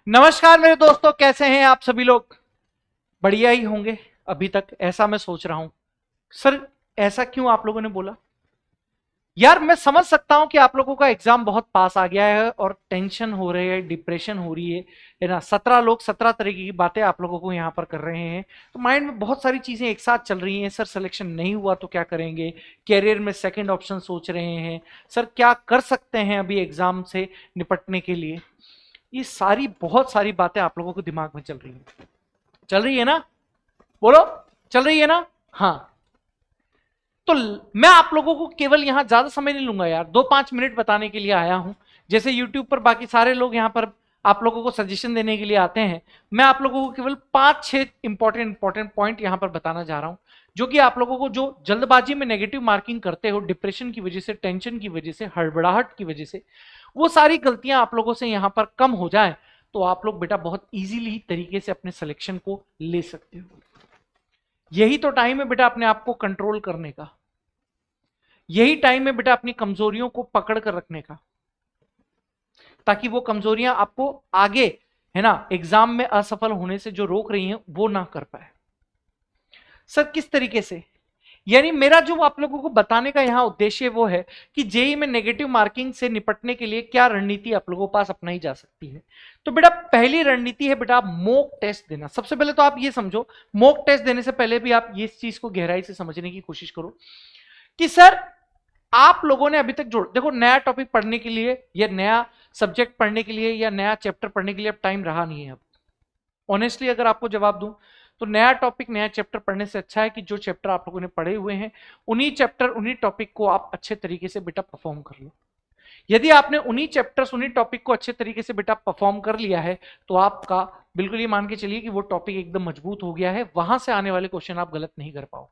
नमस्कार मेरे दोस्तों, कैसे हैं आप सभी लोग। बढ़िया ही होंगे अभी तक, ऐसा मैं सोच रहा हूं। सर, ऐसा क्यों आप लोगों ने बोला? यार मैं समझ सकता हूं कि आप लोगों का एग्जाम बहुत पास आ गया है और टेंशन हो रही है, डिप्रेशन हो रही है ना। 17 लोग 17 तरीके की बातें आप लोगों को यहां पर कर रहे हैं, तो माइंड में बहुत सारी चीजें एक साथ चल रही हैं। सर सिलेक्शन नहीं हुआ तो क्या करेंगे, कैरियर में सेकंड ऑप्शन सोच रहे हैं, सर क्या कर सकते हैं अभी एग्जाम से निपटने के लिए। ये सारी बहुत सारी बातें आप लोगों को दिमाग में चल रही हैं। चल रही है ना? बोलो, चल रही है ना? हाँ। तो मैं आप लोगों को केवल यहां ज्यादा समय नहीं लूंगा यार, 2-5 मिनट बताने के लिए आया हूं। जैसे यूट्यूब पर बाकी सारे लोग यहां पर आप लोगों को सजेशन देने के लिए आते हैं, मैं आप लोगों को केवल 5-6 इंपॉर्टेंट पॉइंट यहां पर बताना जा रहा हूं, जो कि आप लोगों को जो जल्दबाजी में नेगेटिव मार्किंग करते हो, डिप्रेशन की वजह से, टेंशन की वजह से, हड़बड़ाहट की वजह से, वो सारी गलतियां आप लोगों से यहां पर कम हो जाए, तो आप लोग बेटा बहुत इजीली तरीके से अपने सिलेक्शन को ले सकते हो। यही तो टाइम है बेटा अपने आप को कंट्रोल करने का। यही टाइम है बेटा अपनी कमजोरियों को पकड़ कर रखने का, ताकि वो कमजोरियां आपको आगे, है ना, एग्जाम में असफल होने से जो रोक रही हैं वो ना कर पाए। सर किस तरीके से? यानी मेरा जो आप लोगों को बताने का यहां उद्देश्य वो है कि जेई में नेगेटिव मार्किंग से निपटने के लिए क्या रणनीति आप लोगों के पास अपनाई जा सकती है। तो बेटा पहली रणनीति है बेटा मॉक टेस्ट देना। सबसे पहले तो आप ये समझो, मॉक टेस्ट देने से पहले भी आप ये इस चीज को गहराई से समझने की कोशिश करो कि सर आप लोगों ने अभी तक जोड़ देखो, नया टॉपिक पढ़ने के लिए या नया सब्जेक्ट पढ़ने के लिए या नया चैप्टर पढ़ने के लिए अब टाइम रहा नहीं है। अब ऑनेस्टली अगर आपको जवाब दूं, तो नया टॉपिक नया चैप्टर पढ़ने से अच्छा है कि जो चैप्टर आप लोगों ने पढ़े हुए हैं उन्हीं चैप्टर उन्हीं टॉपिक को आप अच्छे तरीके से बेटा परफॉर्म कर लो। यदि आपने उन्हीं चैप्टर्स उन्हीं टॉपिक को अच्छे तरीके से बेटा परफॉर्म कर लिया है, तो आपका बिल्कुल ये मान के चलिए कि वो टॉपिक एकदम मजबूत हो गया है, वहां से आने वाले क्वेश्चन आप गलत नहीं कर पाओ।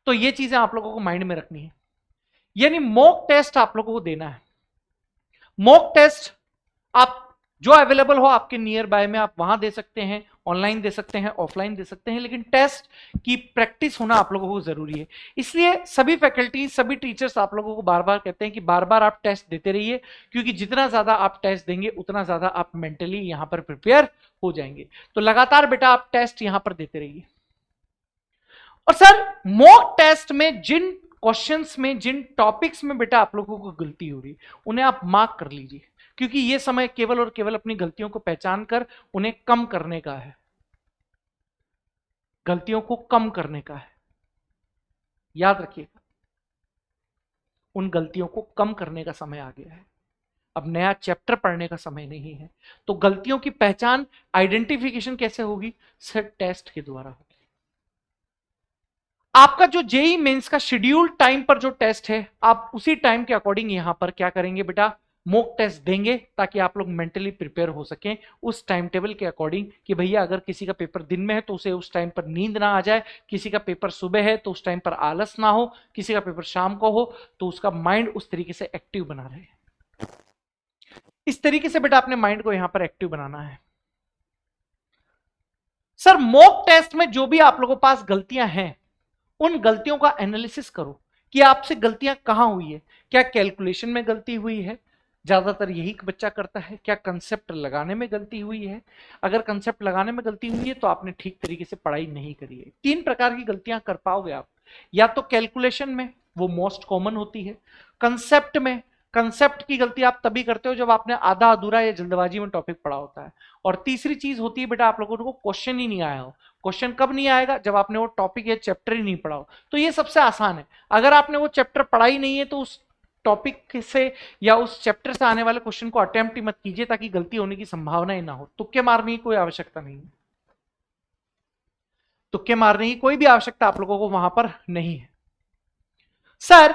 तो ये चीजें आप लोगों को माइंड में रखनी है। यानी मॉक टेस्ट आप लोगों को देना है। मॉक टेस्ट आप जो अवेलेबल हो आपके नियर बाय में आप वहां दे सकते हैं, ऑनलाइन दे सकते हैं, ऑफलाइन दे सकते हैं, लेकिन टेस्ट की प्रैक्टिस होना आप लोगों को जरूरी है। इसलिए सभी फैकल्टी सभी टीचर्स आप लोगों को बार बार कहते हैं कि बार बार आप टेस्ट देते रहिए, क्योंकि जितना ज्यादा आप टेस्ट देंगे उतना ज्यादा आप मेंटली यहां पर प्रिपेयर हो जाएंगे। तो लगातार बेटा आप टेस्ट यहां पर देते रहिए। और सर मॉक टेस्ट में जिन क्वेश्चंस में जिन टॉपिक्स में बेटा आप लोगों को गलती हो रही उन्हें आप मार्क कर लीजिए, क्योंकि यह समय केवल और केवल अपनी गलतियों को पहचान कर उन्हें कम करने का है। गलतियों को कम करने का है, याद रखिएगा। उन गलतियों को कम करने का समय आ गया है, अब नया चैप्टर पढ़ने का समय नहीं है। तो गलतियों की पहचान, आइडेंटिफिकेशन कैसे होगी? सर टेस्ट के द्वारा होगी। आपका जो जेई मेंस का शेड्यूल टाइम पर जो टेस्ट है, आप उसी टाइम के अकॉर्डिंग यहां पर क्या करेंगे बेटा, मॉक टेस्ट देंगे, ताकि आप लोग मेंटली प्रिपेयर हो सकें उस टाइम टेबल के अकॉर्डिंग कि भैया अगर किसी का पेपर दिन में है तो उसे उस टाइम पर नींद ना आ जाए, किसी का पेपर सुबह है तो उस टाइम पर आलस ना हो, किसी का पेपर शाम को हो तो उसका माइंड उस तरीके से एक्टिव बना रहे। इस तरीके से बेटा अपने माइंड को यहां पर एक्टिव बनाना है। सर मॉक टेस्ट में जो भी आप लोगों के पास गलतियां हैं, उन गलतियों का एनालिसिस करो कि आपसे गलतियां कहां हुई है। क्या कैलकुलेशन में गलती हुई है? ज्यादातर यही बच्चा करता है। क्या कंसेप्ट लगाने में गलती हुई है? अगर कंसेप्ट लगाने में गलती हुई है तो आपने ठीक तरीके से पढ़ाई नहीं करी है। 3 प्रकार की गलतियां कर पाओगे आप, या तो कैलकुलेशन में, वो मोस्ट कॉमन होती है। कंसेप्ट में, कंसेप्ट की गलती आप तभी करते हो जब आपने आधा अधूरा या जल्दबाजी में टॉपिक पढ़ा होता है। और तीसरी चीज होती है बेटा आप लोगों को क्वेश्चन ही नहीं आया हो। क्वेश्चन कब नहीं आएगा? जब आपने वो टॉपिक या चैप्टर ही नहीं पढ़ा हो। तो ये सबसे आसान है। अगर आपने वो चैप्टर पढ़ा ही नहीं है तो उस टॉपिक से या उस चैप्टर से आने वाले क्वेश्चन को अटेम्प्ट ही मत कीजिए, ताकि गलती होने की संभावना ही ना हो। तुक्के मारने की कोई आवश्यकता नहीं है। तुक्के मारने की कोई भी आवश्यकता आप लोगों को वहां पर नहीं है। सर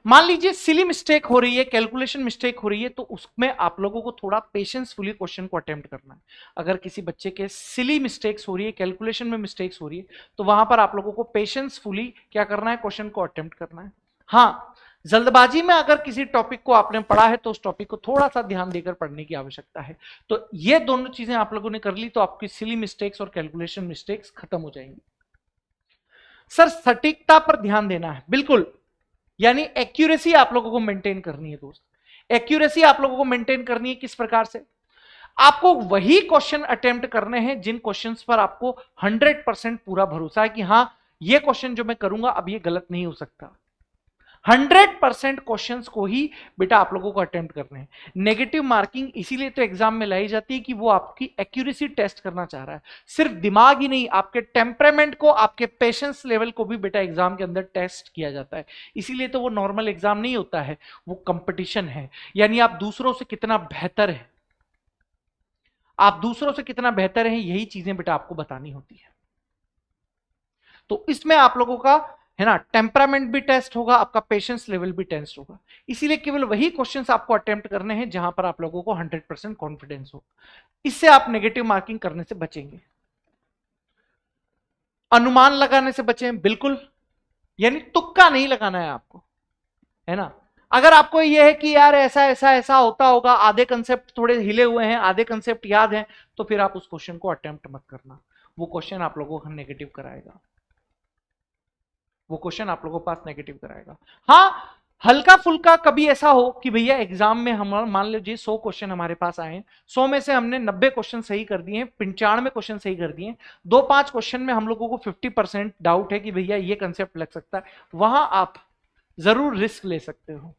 मान लीजिए सिली मिस्टेक हो रही है, कैलकुलेशन मिस्टेक हो रही है, तो उसमें आप लोगों को थोड़ा पेशेंसफुली क्वेश्चन को अटेम्प्ट करना है। अगर किसी बच्चे के सिली मिस्टेक्स हो रही है, कैलकुलेशन में मिस्टेक्स हो रही है, तो वहां पर आप लोगों को पेशेंसफुली क्या करना है, क्वेश्चन को अटेम्प्ट करना है। हाँ, जल्दबाजी में अगर किसी टॉपिक को आपने पढ़ा है तो उस टॉपिक को थोड़ा सा ध्यान देकर पढ़ने की आवश्यकता है। तो ये दोनों चीजें आप लोगों ने कर ली तो आपकी सिली मिस्टेक्स और कैलकुलेशन मिस्टेक्स खत्म हो जाएंगी। सर सटीकता पर ध्यान देना है, बिल्कुल। यानी एक्यूरेसी आप लोगों को मेंटेन करनी है दोस्त। एक्यूरेसी आप लोगों को मेंटेन करनी है किस प्रकार से, आपको वही क्वेश्चन अटेम्प्ट करने हैं जिन क्वेश्चंस पर आपको 100% पूरा भरोसा है कि हां ये क्वेश्चन जो मैं करूंगा अब ये गलत नहीं हो सकता। 100% क्वेश्चंस को ही बेटा आप लोगों को अटेम्प्ट करने हैं। नेगेटिव मार्किंग इसीलिए तो एग्जाम में लाई जाती है कि वो आपकी एक्यूरेसी टेस्ट करना चाह रहा है, सिर्फ दिमाग ही नहीं, आपके टेम्परामेंट को, आपके पेशेंस लेवल को भी बेटा एग्जाम के अंदर टेस्ट किया जाता है। इसीलिए तो वो नॉर्मल एग्जाम नहीं होता है, वो कंपटीशन है। यानी आप दूसरों से कितना बेहतर है, आप दूसरों से कितना बेहतर है, यही चीजें बेटा आपको बतानी होती है। तो इसमें आप लोगों का है ना टेम्परामेंट भी टेस्ट होगा, आपका पेशेंस लेवल भी टेस्ट होगा। इसीलिए केवल वही क्वेश्चंस आपको अटेम्प्ट करने हैं जहां पर आप लोगों को 100% कॉन्फिडेंस हो। इससे आप नेगेटिव मार्किंग करने से बचेंगे। अनुमान लगाने से बचें बिल्कुल, यानी तुक्का नहीं लगाना है आपको, है ना। अगर आपको यह है कि यार ऐसा ऐसा ऐसा होता होगा, आधे कंसेप्ट थोड़े हिले हुए हैं, आधे कंसेप्ट याद हैं, तो फिर आप उस क्वेश्चन को अटेम्प्ट मत करना। वो क्वेश्चन आप लोगों को नेगेटिव कराएगा, वो क्वेश्चन आप लोगों के पास नेगेटिव कराएगा। हाँ, हल्का फुल्का कभी ऐसा हो कि भैया एग्जाम में हम मान लीजिए 100 क्वेश्चन हमारे पास आए, 100 में से हमने 90 क्वेश्चन सही कर दिए, 95 क्वेश्चन सही कर दिए, 2-5 क्वेश्चन में हम लोगों को 50% डाउट है कि भैया ये कंसेप्ट लग सकता है, वहां आप जरूर रिस्क ले सकते हो,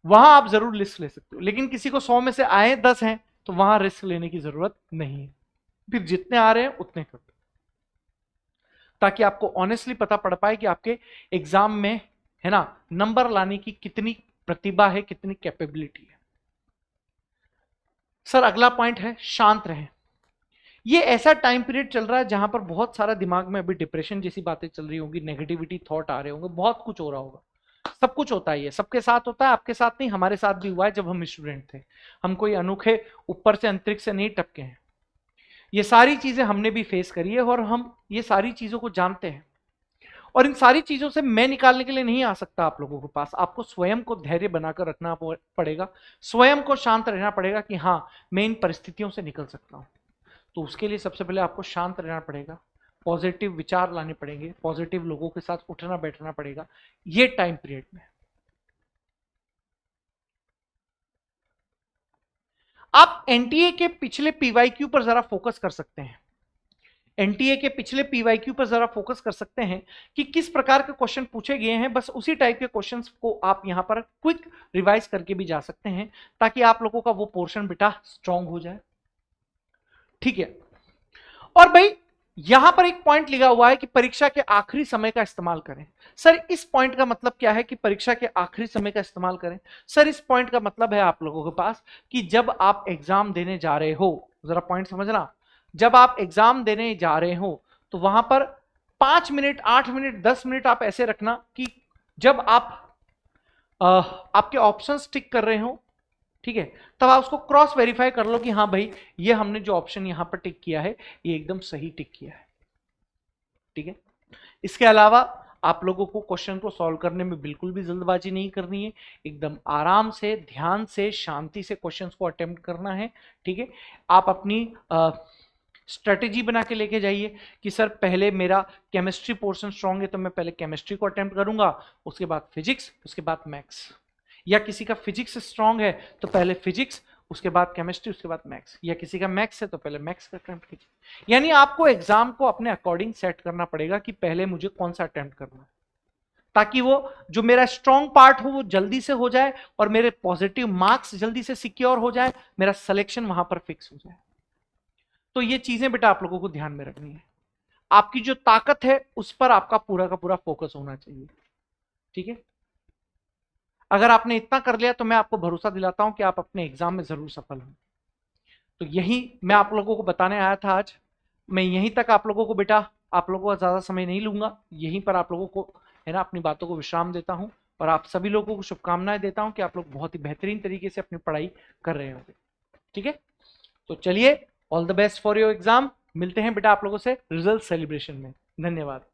वहां आप जरूर रिस्क ले सकते हो। लेकिन किसी को 100 में से आए 10 हैं तो वहां रिस्क लेने की जरूरत नहीं है, फिर जितने आ रहे हैं उतने कर, ताकि आपको ऑनेस्टली पता पड़ पाए कि आपके एग्जाम में है ना नंबर लाने की कितनी प्रतिभा है, कितनी कैपेबिलिटी है। सर अगला पॉइंट है शांत रहें। ये ऐसा टाइम पीरियड चल रहा है जहां पर बहुत सारा दिमाग में अभी डिप्रेशन जैसी बातें चल रही होंगी, नेगेटिविटी थॉट आ रहे होंगे, बहुत कुछ हो रहा होगा, सब कुछ होता है, ये सबके साथ होता है, आपके साथ नहीं, हमारे साथ भी हुआ है जब हम स्टूडेंट थे। हम कोई अनोखे ऊपर से अंतरिक्ष से नहीं टपके हैं, ये सारी चीजें हमने भी फेस करी है और हम ये सारी चीजों को जानते हैं। और इन सारी चीजों से मैं निकालने के लिए नहीं आ सकता आप लोगों के पास, आपको स्वयं को धैर्य बनाकर रखना पड़ेगा, स्वयं को शांत रहना पड़ेगा कि हाँ मैं इन परिस्थितियों से निकल सकता हूं। तो उसके लिए सबसे पहले आपको शांत रहना पड़ेगा, पॉजिटिव विचार लाने पड़ेंगे, पॉजिटिव लोगों के साथ उठना बैठना पड़ेगा ये टाइम पीरियड में। आप एनटीए के पिछले पीवाईक्यू पर जरा फोकस कर सकते हैं, एनटीए के पिछले पीवाईक्यू पर जरा फोकस कर सकते हैं कि किस प्रकार के क्वेश्चन पूछे गए हैं, बस उसी टाइप के क्वेश्चंस को आप यहां पर क्विक रिवाइज करके भी जा सकते हैं, ताकि आप लोगों का वो पोर्शन बेटा स्ट्रांग हो जाए, ठीक है। और भाई यहां पर एक पॉइंट लिखा हुआ है कि परीक्षा के आखिरी समय का इस्तेमाल करें। सर इस पॉइंट का मतलब क्या है कि परीक्षा के आखिरी समय का इस्तेमाल करें? सर इस पॉइंट का मतलब है आप लोगों के पास कि जब आप एग्जाम देने जा रहे हो, जरा पॉइंट समझना, जब आप एग्जाम देने जा रहे हो तो वहां पर 5 मिनट, 8 मिनट, 10 मिनट आप ऐसे रखना कि जब आप आपके ऑप्शंस टिक कर रहे हो, ठीक है, तब आप उसको क्रॉस वेरीफाई कर लो कि हाँ भाई ये हमने जो ऑप्शन यहां पर टिक किया है ये एकदम सही टिक किया है, ठीक है। इसके अलावा आप लोगों को क्वेश्चन को सॉल्व करने में बिल्कुल भी जल्दबाजी नहीं करनी है, एकदम आराम से, ध्यान से, शांति से क्वेश्चंस को अटेम्प्ट करना है, ठीक है। आप अपनी स्ट्रेटेजी बना के लेके जाइए कि सर पहले मेरा केमिस्ट्री पोर्शन स्ट्रांग है तो मैं पहले केमिस्ट्री को अटेम्प्ट करूंगा, उसके बाद फिजिक्स, उसके बाद मैथ्स, या किसी का फिजिक्स स्ट्रांग है तो पहले फिजिक्स, उसके बाद केमिस्ट्री, उसके बाद मैथ्स, या किसी का मैथ्स है तो पहले मैथ्स का अटेम्प्ट कीजिए। यानी आपको एग्जाम को अपने अकॉर्डिंग सेट करना पड़ेगा कि पहले मुझे कौन सा अटेम्प्ट करना है, ताकि वो जो मेरा स्ट्रांग पार्ट हो वो जल्दी से हो जाए और मेरे पॉजिटिव मार्क्स जल्दी से सिक्योर हो जाए, मेरा सिलेक्शन वहां पर फिक्स हो जाए। तो ये चीजें बेटा आप लोगों को ध्यान में रखनी है, आपकी जो ताकत है उस पर आपका पूरा का पूरा फोकस होना चाहिए, ठीक है। अगर आपने इतना कर लिया तो मैं आपको भरोसा दिलाता हूं कि आप अपने एग्जाम में जरूर सफल हों। तो यही मैं आप लोगों को बताने आया था आज, मैं यहीं तक आप लोगों को बेटा, आप लोगों का ज्यादा समय नहीं लूंगा, यहीं पर आप लोगों को है ना अपनी बातों को विश्राम देता हूं और आप सभी लोगों को शुभकामनाएं देता हूं कि आप लोग बहुत ही बेहतरीन तरीके से अपनी पढ़ाई कर रहे होंगे, ठीक है। तो चलिए, all the best for your exam, मिलते हैं बेटा आप लोगों से रिजल्ट सेलिब्रेशन में। धन्यवाद।